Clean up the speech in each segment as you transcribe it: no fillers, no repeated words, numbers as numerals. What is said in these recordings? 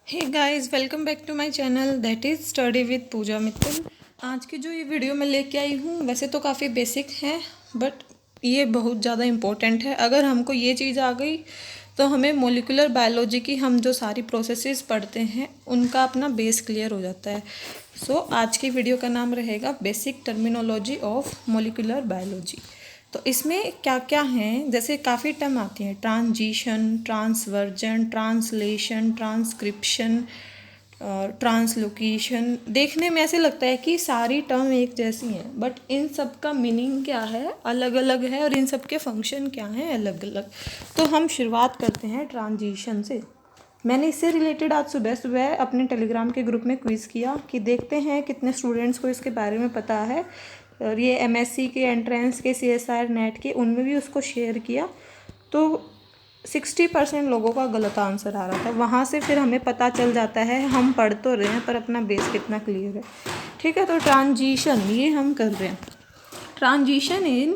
Hey guys, welcome back to my channel that is study with Pooja Mittal. आज की जो ये वीडियो मैं लेके आई हूँ वैसे तो काफ़ी बेसिक है, बट ये बहुत ज़्यादा इम्पोर्टेंट है। अगर हमको ये चीज़ आ गई तो हमें मोलिकुलर बायोलॉजी की हम जो सारी प्रोसेसेस पढ़ते हैं उनका अपना बेस क्लियर हो जाता है। सो आज की वीडियो का नाम रहेगा basic terminology of molecular biology. तो इसमें क्या क्या हैं, जैसे काफ़ी टर्म आती हैं, transition, transversion, translation, transcription, translocation. देखने में ऐसे लगता है कि सारी टर्म एक जैसी हैं, बट इन सब का मीनिंग क्या है अलग अलग है, और इन सब के फंक्शन क्या हैं अलग अलग। तो हम शुरुआत करते हैं ट्रांजिशन से। मैंने इससे रिलेटेड आज सुबह सुबह अपने टेलीग्राम के ग्रुप में क्विज़ किया कि देखते हैं कितने स्टूडेंट्स को इसके बारे में पता है। और ये एमएससी के, एंट्रेंस के, सीएसआर, नेट के, उनमें भी उसको शेयर किया तो 60% लोगों का गलत आंसर आ रहा था। वहाँ से फिर हमें पता चल जाता है हम पढ़ तो रहे हैं पर अपना बेस कितना क्लियर है। ठीक है, तो ट्रांजिशन ये हम कर रहे हैं। Transition in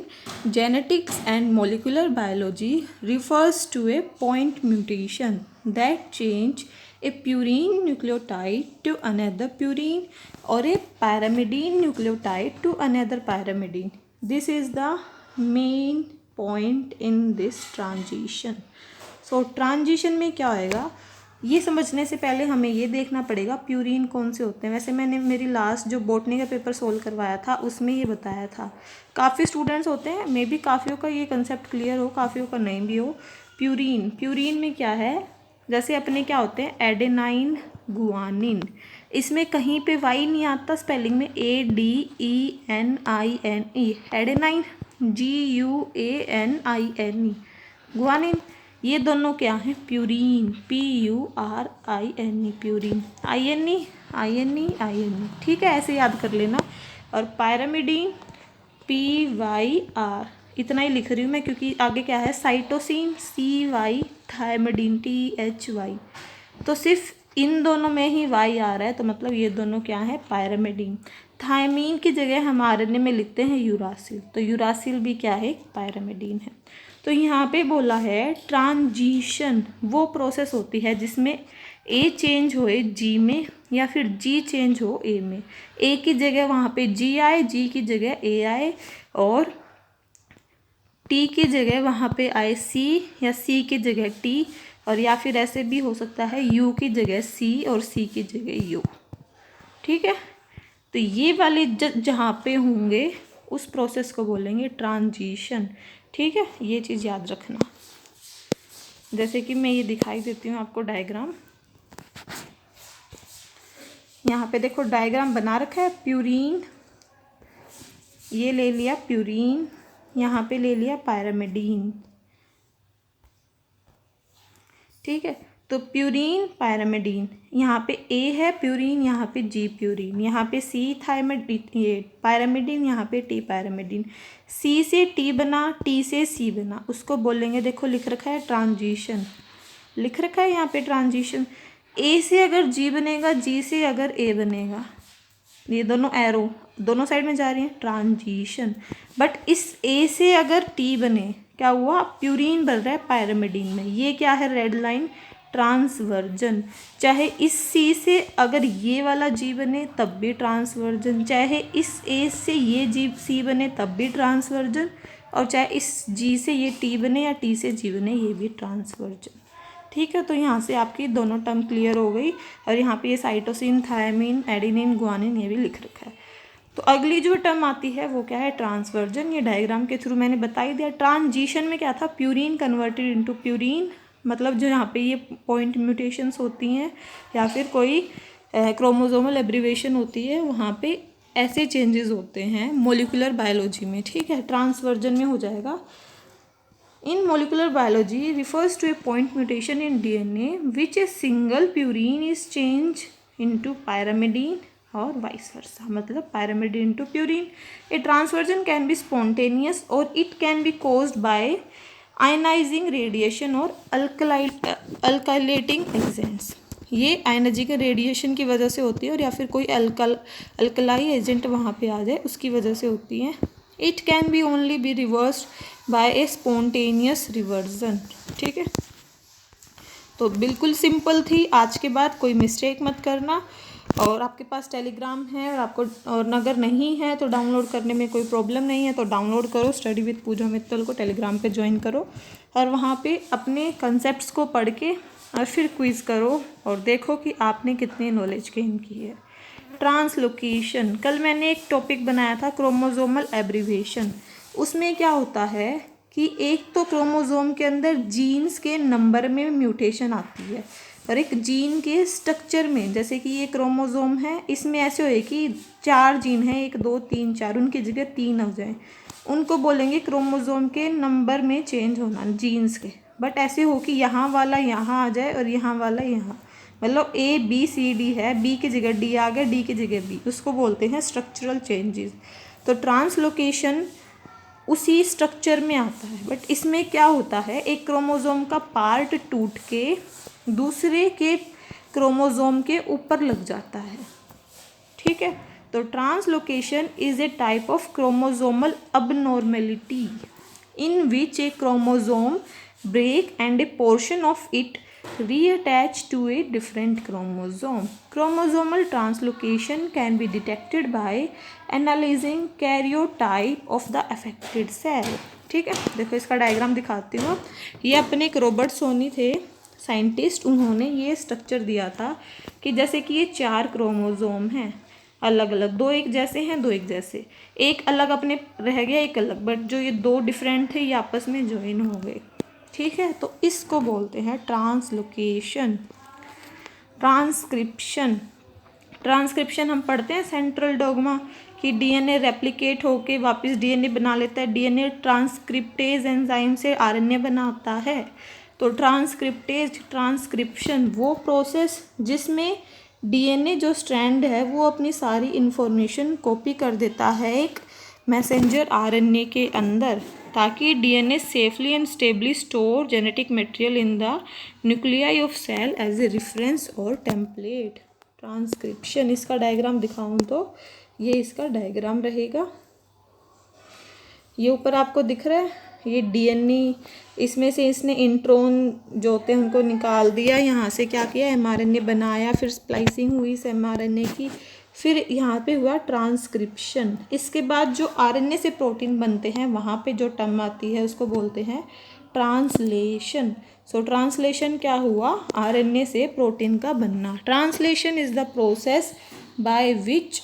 genetics and molecular biology refers to a point mutation that change a purine nucleotide to another purine or a pyrimidine nucleotide to another pyrimidine. This is the main point in this transition. So transition में क्या होएगा, ये समझने से पहले हमें ये देखना पड़ेगा प्यूरिन कौन से होते हैं। वैसे मैंने मेरी लास्ट जो बॉटनी का पेपर सोल्व करवाया था उसमें ये बताया था। काफ़ी स्टूडेंट्स होते हैं, मे बी काफ़ियों का ये कंसेप्ट क्लियर हो, काफ़ियों का नहीं भी हो। प्यूरिन में क्या है, जैसे अपने क्या होते हैं, एडेनाइन, गुआनिन। इसमें कहीं पे वाई नहीं आता स्पेलिंग में, ADENINE, एडेनाइन GUANINE, गुआनिन। ये दोनों क्या हैं, प्यूरिन, PURINE, प्यूरिन, INE। ठीक है, ऐसे याद कर लेना। और पायरामिडीन PYR, इतना ही लिख रही हूँ मैं क्योंकि आगे क्या है, साइटोसिन CY, थायमिडीन THY। तो सिर्फ इन दोनों में ही वाई आ रहा है, तो मतलब ये दोनों क्या है, पायरामिडीन। थायमीन की जगह हम RNA में लिखते हैं यूरासिल, तो यूरासिल भी क्या है, पायरामिडीन है। तो यहाँ पे बोला है ट्रांजिशन वो प्रोसेस होती है जिसमें ए चेंज होए जी में या फिर जी चेंज हो ए में। ए की जगह वहाँ पे जी आए, जी की जगह ए आए, और टी की जगह वहाँ पे आए सी, या सी की जगह टी, और या फिर ऐसे भी हो सकता है यू की जगह सी और सी की जगह यू। ठीक है, तो ये वाले जहाँ पे होंगे उस प्रोसेस को बोलेंगे ट्रांजिशन। ठीक है, ये चीज़ याद रखना। जैसे कि मैं ये दिखाई देती हूँ आपको डायग्राम। यहाँ पे देखो डायग्राम बना रखा है, प्यूरिन, ये ले लिया प्यूरिन, यहाँ पे ले लिया पायरामिडीन। ठीक है, तो प्यूरिन, पायरामिडीन, यहाँ पे ए है प्यूरिन, यहाँ पे जी प्यूरिन, यहाँ पे सी थायमिडीन, ये पायरामिडीन, यहाँ पे टी पायरामिडीन। सी से टी बना, टी से सी बना, उसको बोलेंगे, देखो लिख रखा है ट्रांजिशन, लिख रखा है यहाँ पे ट्रांजिशन। ए से अगर जी बनेगा, जी से अगर ए बनेगा, ये दोनों एरो दोनों साइड में जा रही हैं, ट्रांजिशन। बट इस ए से अगर टी बने, क्या हुआ, प्यूरिन बन रहा है पायरामिडीन में, ये क्या है, रेड लाइन, ट्रांसवर्जन। चाहे इस सी से अगर ये वाला जी बने तब भी ट्रांसवर्जन, चाहे इस ए से ये जी सी बने तब भी ट्रांसवर्जन, और चाहे इस जी से ये टी बने या टी से जी बने, ये भी ट्रांसवर्जन। ठीक है, तो यहाँ से आपकी दोनों टर्म क्लियर हो गई। और यहाँ पे ये साइटोसिन, थायमीन, एडेनिन, गुआनिन ये भी लिख रखा है। तो अगली जो टर्म आती है वो क्या है, ट्रांसवर्जन। ये डायग्राम के थ्रू मैंने बता ही दिया। ट्रांजिशन में क्या था, प्यूरिन कन्वर्टेड इनटू प्यूरिन, मतलब जो यहाँ पे ये पॉइंट म्यूटेशंस होती हैं या फिर कोई क्रोमोसोमल एब्रीवेशन होती है, वहाँ पे ऐसे चेंजेस होते हैं मोलिकुलर बायोलॉजी में। ठीक है, ट्रांसवर्जन में हो जाएगा। In molecular biology refers to a point mutation in DNA which a single purine is changed into pyrimidine or vice versa, मतलब pyrimidine into purine. A transversion can be spontaneous or it can be caused by ionizing radiation or alkylating agents. ये आयनाजी के radiation की वजह से होती है, और या फिर कोई अल्कलाई एजेंट वहाँ पे आ जाए उसकी वजह से होती है। It can be only be reversed bye A spontaneous reversion. ठीक है, तो बिल्कुल सिंपल थी। आज के बाद कोई मिस्टेक मत करना। और आपके पास टेलीग्राम है और आपको और अगर नहीं है तो डाउनलोड करने में कोई प्रॉब्लम नहीं है, तो डाउनलोड करो, स्टडी विद पूजा मित्तल को टेलीग्राम पे ज्वाइन करो और वहाँ पे अपने कंसेप्ट्स को पढ़ के और फिर क्विज़ करो और देखो कि आपने कितनी नॉलेज गेन की है। ट्रांसलोकेशन, कल मैंने एक टॉपिक बनाया था क्रोमोसोमल एब्रीविएशन। उसमें क्या होता है कि एक तो क्रोमोसोम के अंदर जीन्स के नंबर में म्यूटेशन आती है और एक जीन के स्ट्रक्चर में, जैसे कि ये क्रोमोसोम है, इसमें ऐसे होए कि 4 जीन हैं, 1 2 3 4, उनकी जगह 3 हो जाए, उनको बोलेंगे क्रोमोसोम के नंबर में चेंज होना जीन्स के। बट ऐसे हो कि यहाँ वाला यहाँ आ जाए और यहाँ वाला यहाँ, मतलब ABCD है, B की जगह D आ गया, D की जगह B, उसको बोलते हैं स्ट्रक्चरल चेंजेस। तो ट्रांसलोकेशन उसी स्ट्रक्चर में आता है। बट इसमें क्या होता है, एक क्रोमोसोम का पार्ट टूट के दूसरे के क्रोमोसोम के ऊपर लग जाता है, ठीक है। तो translocation is a type of chromosomal abnormality in which A chromosome break and a portion of it reattach to a different chromosome. Chromosomal translocation can be detected by analyzing karyotype of the affected cell. ठीक है, देखो इसका diagram दिखाती हूँ। ये अपने एक Robert Soni थे साइंटिस्ट, उन्होंने ये स्ट्रक्चर दिया था कि जैसे कि ये 4 क्रोमोसोम हैं अलग अलग, 2 एक जैसे हैं, 2 एक जैसे, एक अलग अपने रह गया, एक अलग, बट जो ये 2 डिफरेंट थे ये आपस में ज्वाइन हो गए, ठीक है। तो इसको बोलते हैं ट्रांसलोकेशन। ट्रांसक्रिप्शन हम पढ़ते हैं सेंट्रल डोग्मा कि डीएनए रेप्लिकेट होके वापस डीएनए बना लेता है, डीएनए ट्रांसक्रिप्टेज एंजाइम से आरएनए बनाता है। तो ट्रांसक्रिप्शन वो प्रोसेस जिसमें डीएनए जो स्ट्रैंड है वो अपनी सारी इंफॉर्मेशन कॉपी कर देता है एक मैसेंजर आरएनए के अंदर, ताकि DNA safely and stably store genetic material in the nuclei of cell as a reference और टेम्पलेट। ट्रांसक्रिप्शन, इसका डायग्राम दिखाऊं तो ये इसका डायग्राम रहेगा, ये ऊपर आपको दिख रहा है, ये डीएनए, इसमें से इसने इंट्रोन जो होते हैं उनको निकाल दिया, यहाँ से क्या किया एमआरएनए बनाया, फिर स्प्लाइसिंग हुई इस एमआरएनए की, फिर यहाँ पे हुआ ट्रांसक्रिप्शन। इसके बाद जो आरएनए से प्रोटीन बनते हैं वहाँ पे जो टर्म आती है उसको बोलते हैं ट्रांसलेशन। सो ट्रांसलेशन क्या हुआ, आरएनए से प्रोटीन का बनना। Translation is the process by which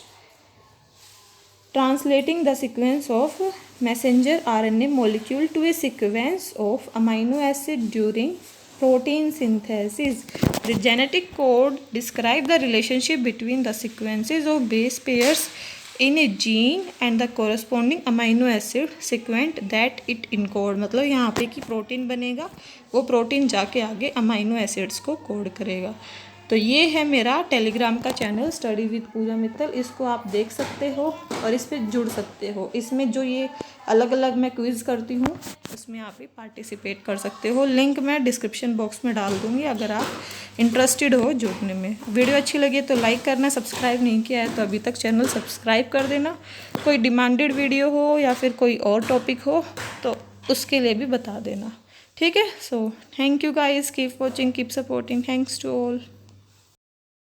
translating the sequence of messenger RNA molecule to a sequence of amino acid during protein synthesis. The genetic code describes the relationship between the sequences of base pairs in a gene and the corresponding amino acid sequence that it encode। मतलब यहाँ पे कि protein बनेगा, वो protein जाके आगे amino acids को code करेगा। तो ये है मेरा टेलीग्राम का channel study with Pooja Mittal, इसको आप देख सकते हो और इस पर जुड़ सकते हो। इसमें जो ये अलग अलग मैं क्विज़ करती हूँ उसमें आप भी पार्टिसिपेट कर सकते हो। लिंक मैं डिस्क्रिप्शन बॉक्स में डाल दूँगी अगर आप इंटरेस्टेड हो जुड़ने में। वीडियो अच्छी लगी तो लाइक करना, सब्सक्राइब नहीं किया है तो अभी तक चैनल सब्सक्राइब कर देना। कोई डिमांडेड वीडियो हो या फिर कोई और टॉपिक हो तो उसके लिए भी बता देना, ठीक है। So thank you guys, keep watching, keep supporting, thanks to all.